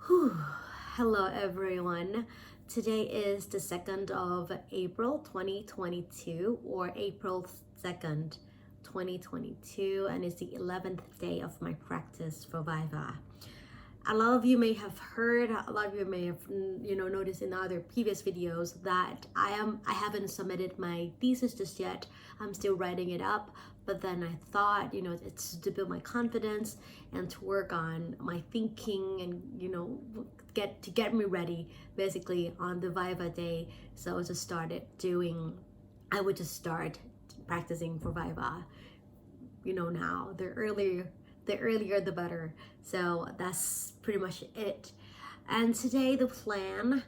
Whew. Hello everyone. Today is the 2nd of April 2022 or April 2nd 2022 and it's the 11th day of my practice for VIVA. A lot of you may have heard, a lot of you may have noticed in other previous videos that I haven't submitted my thesis just yet. I'm still writing it up, but then I thought, it's to build my confidence and to work on my thinking and get me ready basically on the VIVA day. So I would just start practicing for VIVA, now. The earlier the better. So that's pretty much it. And today the plan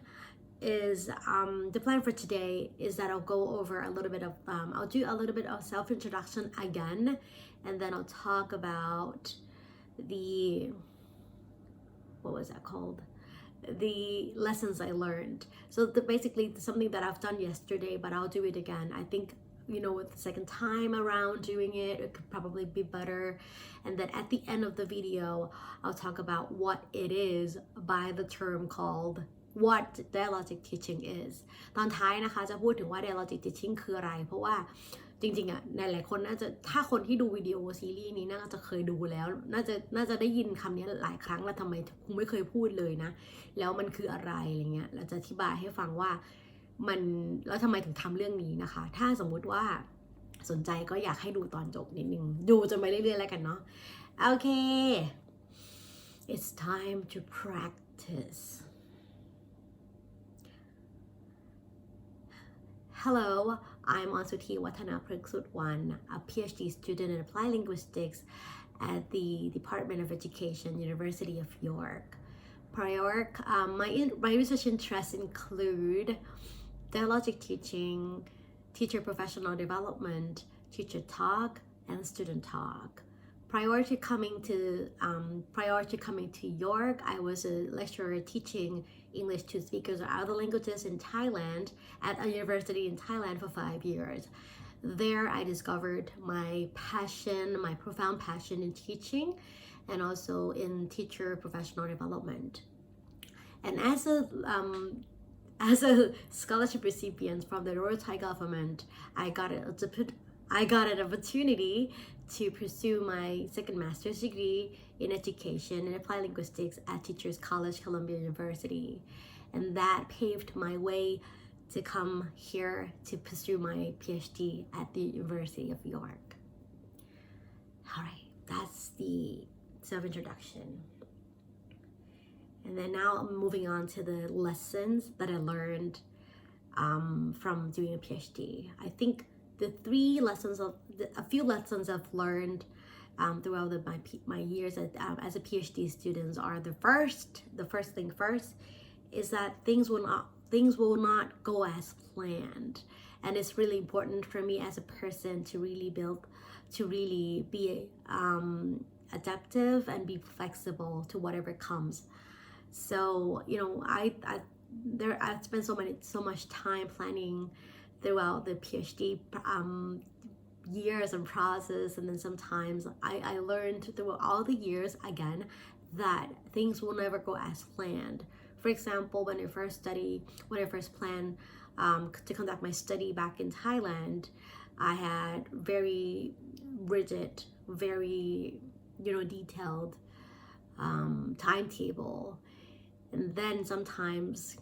for today is that I'll go over a little bit of I'll do a little bit of self-introduction again, and then I'll talk about the lessons I learned. So basically something that I've done yesterday, but I'll do it again. I think with the second time around doing it could probably be better. And then at the end of the video, I'll talk about what it is by the term called what Dialogic Teaching is ตอนท้ายนะคะจะพูดถึงว่า Dialogic Teaching คืออะไรเพราะว่าจริงๆในหลายคนน่าจะถ้าคนที่ดูวิดีโอซีรีส์นี้น่าจะเคยดูแล้วน่าจะได้ยินคำนี้หลายครั้งแล้วทำไมคุณไม่เคยพูดเลยนะแล้วมันคืออะไรอะไรเงี้ยเราจะอธิบายให้ฟังว่ามันแล้วทำไมถึงทำเรื่องนี้นะคะถ้าสมมุติว่าสนใจก็อยากให้ดูตอนจบนิดนึงดูจนไปเรื่อยๆแล้วกันเนาะโอเค it's time to practice. Hello, I'm Ansuthi Watanapraksutwan, a PhD student in Applied Linguistics at the Department of Education, University of York. My research interests include dialogic teaching, teacher professional development, teacher talk, and student talk. Prior to coming to York, I was a lecturer teaching English to speakers of other languages in Thailand at a university in Thailand for 5 years. There, I discovered my profound passion in teaching and also in teacher professional development. And as a scholarship recipient from the Royal Thai government, I got an opportunity to pursue my second master's degree in education and applied linguistics at Teachers College, Columbia University. And that paved my way to come here to pursue my PhD at the University of York. All right, that's the self-introduction. And then now I'm moving on to the lessons that I learned from doing a PhD. I think a few lessons I've learned throughout my years as a PhD student are the first thing first is that things will not go as planned, and it's really important for me as a person to really be adaptive and be flexible to whatever comes. So I've spent so much time planning throughout the PhD years and process, and then sometimes I learned through all the years again that things will never go as planned. For example, when I first planned to conduct my study back in Thailand, I had very rigid, very detailed timetable, and then sometimes,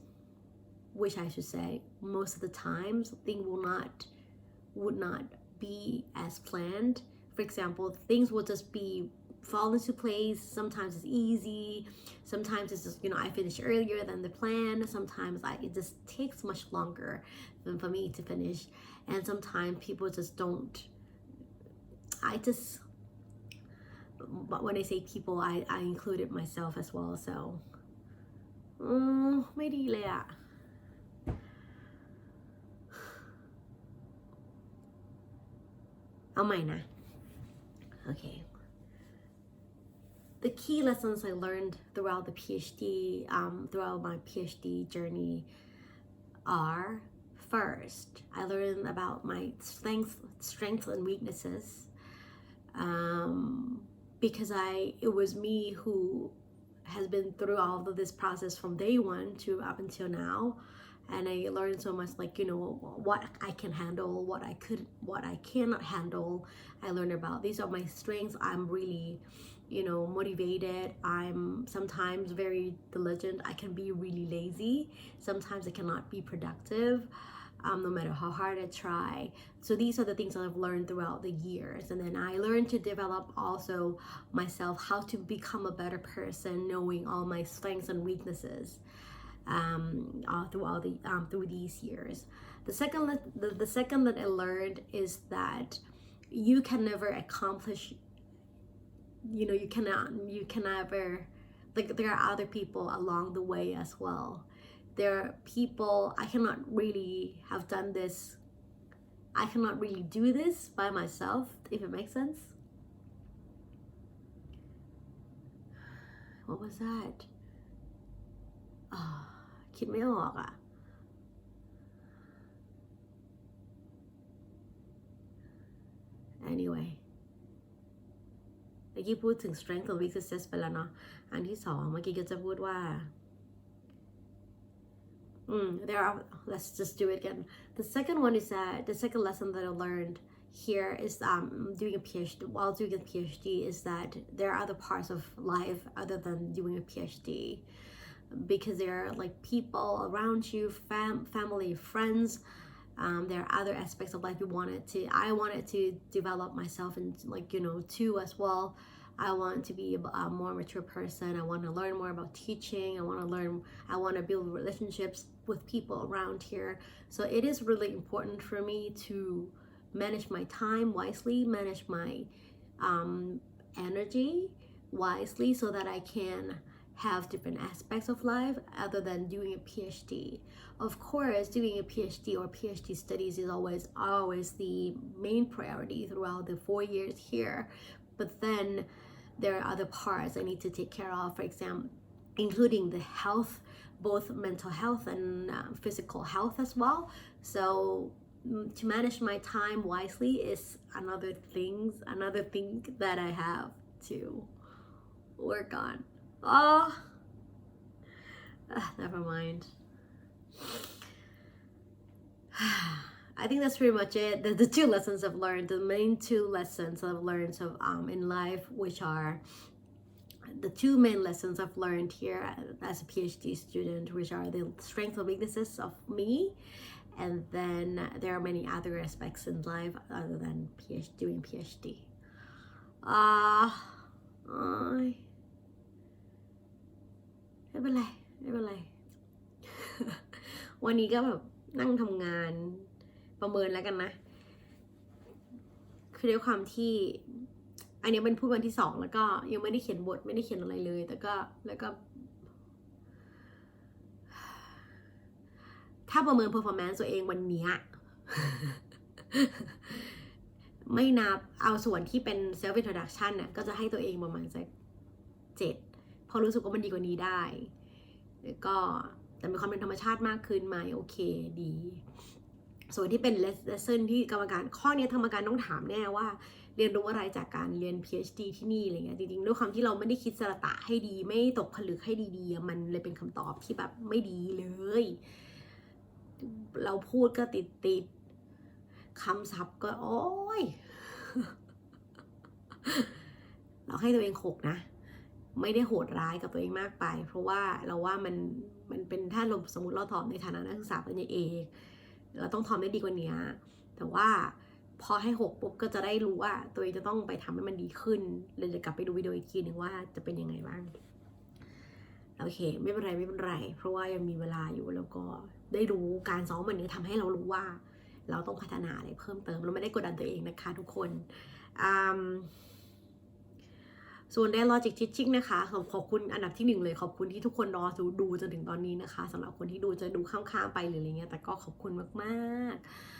which I should say, most of the times things would not be as planned. For example, things will just fall into place. Sometimes it's easy. Sometimes it's just I finish earlier than the plan. Sometimes it just takes much longer than for me to finish, and sometimes people just don't. But when I say people, I included myself as well. So ไม่ดีเลยอะเอาใหม่นะ Okay. The key lessons I learned throughout my PhD journey are: first, I learned about my strengths and weaknesses, because it was me who has been through all of this process from day one to up until now, and I learned so much, like, you know, what I can handle, what I cannot handle. I learned about these are my strengths. I'm really, you know, motivated. I'm sometimes very diligent. I can be really lazy. Sometimes I cannot be productive, no matter how hard I try. So these are the things that I've learned throughout the years. And then I learned to develop also myself, how to become a better person, knowing all my strengths and weaknesses through these years. The second that I learned is that you can never accomplish, you know, you can never, like, there are other people along the way as well. There are people, I cannot really have done this, I cannot really do this by myself, if it makes sense. What was that? คิดไม่ออกอ่ะ Anyway เมื่อกี้พูดถึง strength and weaknesses ไปแล้วเนาะ อันที่สองเมื่อกี้ก็จะพูดว่าlet's just do it again. The second one is that the second lesson that I learned here is doing a PhD. While doing a PhD, is that there are other parts of life other than doing a PhD, because there are like people around you, family, friends. There are other aspects of life I wanted to develop myself and, like, you know, too as well. I want to be a more mature person. I want to learn more about teaching. I want to build relationships with people around here. So it is really important for me to manage my time wisely, manage my energy wisely, so that I can have different aspects of life other than doing a PhD. Of course, doing a PhD or PhD studies is always the main priority throughout the 4 years here. But then there are other parts I need to take care of, for example, including the health, both mental health and physical health as well. So to manage my time wisely is another thing that I have to work on. Never mind. I think that's pretty much it. The two lessons I've learned, the main two lessons I've learned in life, which are the two main lessons I've learned here as a PhD student, which are the strengths and weaknesses of me, and then there are many other aspects in life other than doing PhD. ไม่เป็นไร วันนี้ก็แบบนั่งทำงานประเมินแล้วกันนะ คือด้วยความที่อันนี้เป็นพูดวันที่2แล้วก็ยังไม่ได้เขียนบทไม่ได้เขียนอะไรเลยแล้วก็ถ้าประเมิน performance ตัวเองวันนี้ ไม่นับเอาส่วนที่เป็น self introduction น่ะก็จะให้ตัวเองประมาณสัก7พอรู้สึกว่ามันดีกว่านี้ได้แล้วก็แต่มีความเป็นธรรมชาติมากขึ้นไหมโอเคดีส่วนที่เป็น lesson ที่กรรมการข้อนี้กรรมการต้องถามแน่ว่าเรียนรู้อะไรจากการเรียน PhD ที่นี่อะไรเงี้ยจริงๆด้วยความที่เราไม่ได้คิดสระตะให้ดีไม่ตกผลึกให้ดีๆมันเลยเป็นคำตอบที่แบบไม่ดีเลยเราพูดก็ติดคำศัพท์ก็โอ๊ย เราให้ตัวเอง6นะไม่ได้โหดร้ายกับตัวเองมากไปเพราะว่าเราว่ามันเป็นถ้าเราสมมติเราถอมในฐานะนักศึกษาปริญญาเอกเราต้องถอมได้ดีกว่านี้แต่ว่าพอให้6ปุ๊บก็จะได้รู้ว่าตัวเองจะต้องไปทำให้มันดีขึ้นเลยจะกลับไปดูวิดีโออีกทีหนึ่งว่าจะเป็นยังไงบ้างโอเคไม่เป็นไรเพราะว่ายังมีเวลาอยู่แล้วก็ได้รู้การซ้อมวันนี้ทำให้เรารู้ว่าเราต้องพัฒนาอะไรเพิ่มเติมเราไม่ได้กดดันตัวเองนะคะทุกคนส่วน Dialogic Teaching นะคะขอบคุณอันดับที่1เลยขอบคุณที่ทุกคนรอดูจนถึงตอนนี้นะคะสำหรับคนที่ดูจะดูข้ามๆไปหรืออะไรเงี้ยแต่ก็ขอบคุณมาก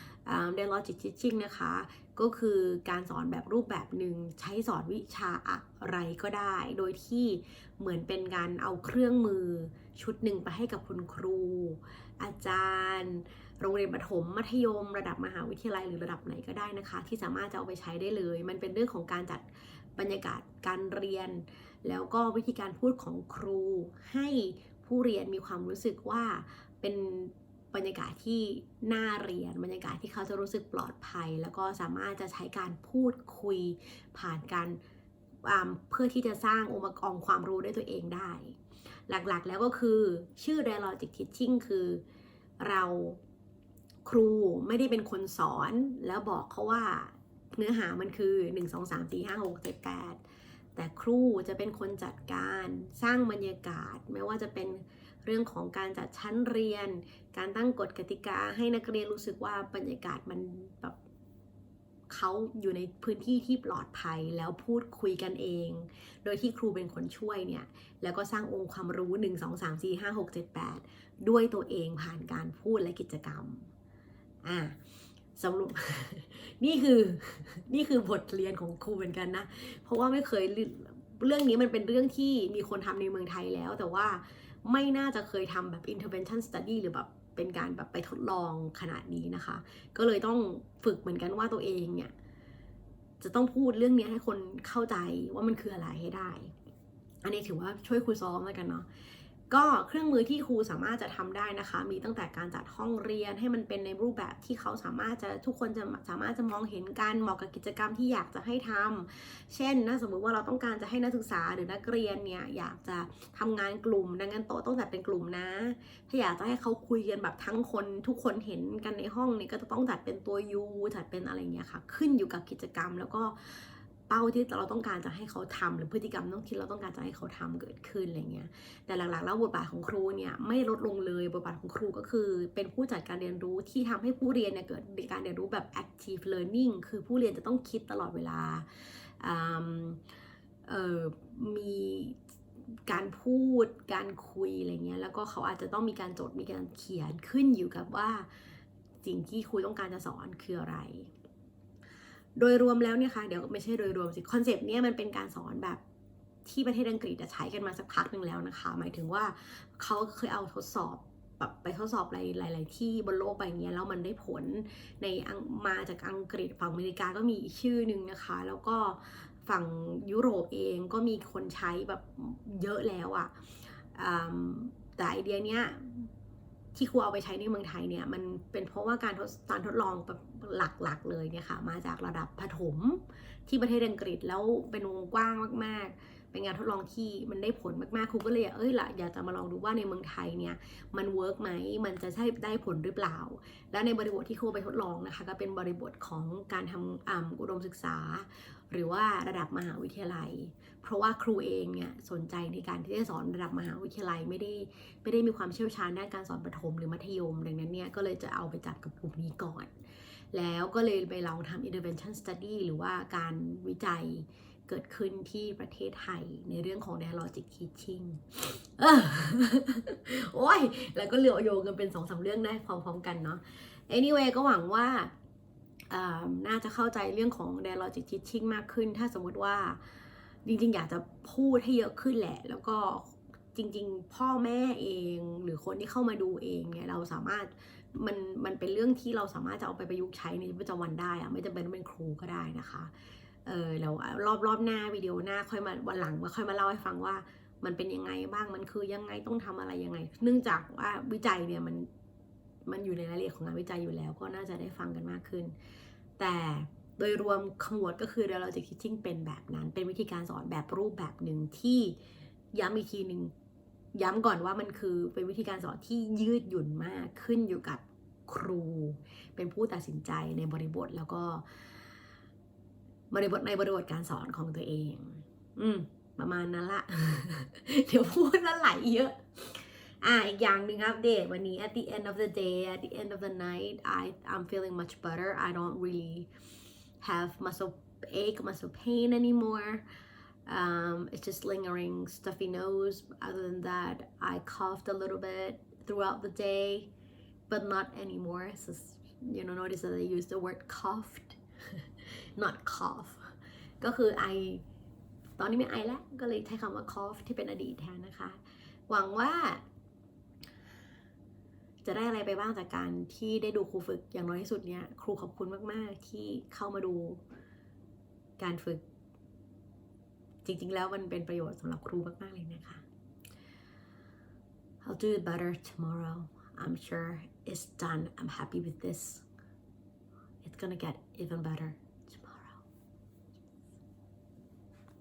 ๆDialogic Teaching นะคะก็คือการสอนแบบรูปแบบหนึ่งใช้สอนวิชาอะไรก็ได้โดยที่เหมือนเป็นการเอาเครื่องมือชุดหนึ่งไปให้กับคุณครูอาจารย์โรงเรียนประถมมัธยมระดับมหาวิทยาลัยหรือระดับไหนก็ได้นะคะที่สามารถจะเอาไปใช้ได้เลยมันเป็นเรื่องของการจัดบรรยากาศการเรียน แล้วก็วิธีการพูดของครูให้ผู้เรียนมีความรู้สึกว่าเป็นบรรยากาศที่น่าเรียนบรรยากาศที่เขาจะรู้สึกปลอดภัยแล้วก็สามารถจะใช้การพูดคุยผ่านการเพื่อที่จะสร้างองค์ประกอบความรู้ด้วยตัวเองได้หลักๆแล้วก็คือชื่อ Dialogic Teaching คือเราครูไม่ได้เป็นคนสอนแล้วบอกเขาว่าเนื้อหามันคือ1 2 3 4 5 6 7 8แต่ครูจะเป็นคนจัดการสร้างบรรยากาศไม่ว่าจะเป็นเรื่องของการจัดชั้นเรียนการตั้งกฎกติกาให้นักเรียนรู้สึกว่าบรรยากาศมันแบบเขาอยู่ในพื้นที่ที่ปลอดภัยแล้วพูดคุยกันเองโดยที่ครูเป็นคนช่วยเนี่ยแล้วก็สร้างองค์ความรู้1 2 3 4 5 6 7 8ด้วยตัวเองผ่านการพูดและกิจกรรมสรุป นี่คือบทเรียนของครูเหมือนกันนะเพราะว่าไม่เคยเรื่องนี้มันเป็นเรื่องที่มีคนทำในเมืองไทยแล้วแต่ว่าไม่น่าจะเคยทำแบบ intervention study หรือแบบเป็นการแบบไปทดลองขนาดนี้นะคะก็เลยต้องฝึกเหมือนกันว่าตัวเองเนี่ยจะต้องพูดเรื่องนี้ให้คนเข้าใจว่ามันคืออะไรให้ได้อันนี้ถือว่าช่วยครูซ้อมแล้วกันเนาะก็เครื่องมือที่ครูสามารถจะทำได้นะคะมีตั้งแต่การจัดห้องเรียนให้มันเป็นในรูปแบบที่เขาสามารถจะทุกคนจะสามารถจะมองเห็นกันเหมาะกับกิจกรรมที่อยากจะให้ทำเช่นนะสมมุติว่าเราต้องการจะให้นักศึกษาหรือนักเรียนเนี่ยอยากจะทำงานกลุ่มดังนั้นโต๊ะต้องจัดเป็นกลุ่มนะถ้าอยากจะให้เขาคุยกันแบบทั้งคนทุกคนเห็นกันในห้องเนี่ยก็จะต้องจัดเป็นตัว U จัดเป็นอะไรเงี้ยค่ะขึ้นอยู่กับกิจกรรมแล้วก็เป้าที่เราต้องการจะให้เขาทำหรือพฤติกรรมที่เราต้องการจะให้เขาทำเกิดขึ้นอะไรเงี้ยแต่หลักๆแล้วบทบาทของครูเนี่ยไม่ลดลงเลยบทบาทของครูก็คือเป็นผู้จัดการเรียนรู้ที่ทำให้ผู้เรียนเนี่ยเกิดการเรียนรู้แบบ active learning คือผู้เรียนจะต้องคิดตลอดเวลามีการพูดการคุยอะไรเงี้ยแล้วก็เขาอาจจะต้องมีการจดมีการเขียนขึ้นอยู่กับว่าสิ่งที่ครูต้องการจะสอนคืออะไรโดยรวมแล้วเนี่ยค่ะเดี๋ยวไม่ใช่โดยรวมสิคอนเซปต์เนี้ยมันเป็นการสอนแบบที่ประเทศอังกฤษใช้กันมาสักพักหนึ่งแล้วนะคะหมายถึงว่าเขาเคยเอาทดสอบแบบไปทดสอบหลายที่บนโลกใบนี้แล้วมันได้ผลในมาจากอังกฤษฝั่งอเมริกาก็มีอีกชื่อหนึ่งนะคะแล้วก็ฝั่งยุโรปเองก็มีคนใช้แบบเยอะแล้วอ่ะแต่ไอเดียเนี้ยที่ครูเอาไปใช้ในเมืองไทยเนี่ยมันเป็นเพราะว่าการทดลองแบบหลักๆเลยเนี่ยค่ะมาจากระดับประถมที่ประเทศอังกฤษแล้วเป็นวงกว้างมากๆเป็นงานทดลองที่มันได้ผลมากๆครูก็เลยอยากจะมาลองดูว่าในเมืองไทยเนี่ยมันเวิร์กไหมมันจะใช่ได้ผลหรือเปล่าแล้วในบริบทที่ครูไปทดลองนะคะก็เป็นบริบทของการทำอุดมศึกษาหรือว่าระดับมหาวิทยาลัยเพราะว่าครูเองเนี่ยสนใจในการที่จะสอนระดับมหาวิทยาลัยไม่ได้มีความเชี่ยวชาญด้านการสอนประถมหรือมัธยมดังนั้นเนี่ยก็เลยจะเอาไปจัดกับกลุ่มนี้ก่อนแล้วก็เลยไปลองทำ intervention study หรือว่าการวิจัยเกิดขึ้นที่ประเทศไทยในเรื่องของ Dialogic Teaching โอ้ยแล้วก็เลือกโยงกันเป็น 2-3 เรื่องได้พร้อมๆกันเนาะ anyway ก็หวังว่าน่าจะเข้าใจเรื่องของ Dialogic Teaching มากขึ้นถ้าสมมติว่าจริงๆอยากจะพูดให้เยอะขึ้นแหละแล้วก็จริงๆพ่อแม่เองหรือคนที่เข้ามาดูเองเนี่ยเราสามารถมันเป็นเรื่องที่เราสามารถจะเอาไปประยุกต์ใช้ในชีวิตประจำวันได้อะไม่จำเป็นต้องเป็นครูก็ได้นะคะแล้วรอบหน้าวิดีโอหน้าค่อยมาวันหลังค่อยมาเล่าให้ฟังว่ามันเป็นยังไงบ้างมันคือยังไงต้องทำอะไรยังไงเนื่องจากว่าวิจัยเนี่ยมันอยู่ในรายละเอียดของงานวิจัยอยู่แล้วก็น่าจะได้ฟังกันมากขึ้นแต่โดยรวมขมวดก็คือ Dialogic Teaching เป็นแบบนั้นเป็นวิธีการสอนแบบรูปแบบหนึ่งที่ย้ำอีกทีหนึ่งย้ำก่อนว่ามันคือเป็นวิธีการสอนที่ยืดหยุ่นมากขึ้นอยู่กับครูเป็นผู้ตัดสินใจในบริบทแล้วก็ในบริบทการสอนของตัวเองประมาณนั้นละ เดี๋ยวพูดแล้วไหลเยอะอีกอย่างหนึ่งอัปเดตวันนี้ at the end of the day at the end of the night I'm feeling much better I don't really have muscle ache muscle pain anymore it's just lingering stuffy nose other than that I coughed a little bit throughout the day but not anymore so notice that I use the word coughed not cough ก็คือไอตอนนี้ไม่ไอแล้วก็เลยใช้คำว่า cough ที่เป็นอดีตแทนนะคะหวังว่าจะได้อะไรไปบ้างจากการที่ได้ดูครูฝึกอย่างน้อยที่สุดเนี่ยครูขอบคุณมากๆที่เข้ามาดูการฝึกจ ริงๆแล้วมันเป็นประโยชน์สำหรับครูมากๆเลยนะคะ I'll do it better tomorrow I'm sure it's done I'm happy with this it's gonna get even better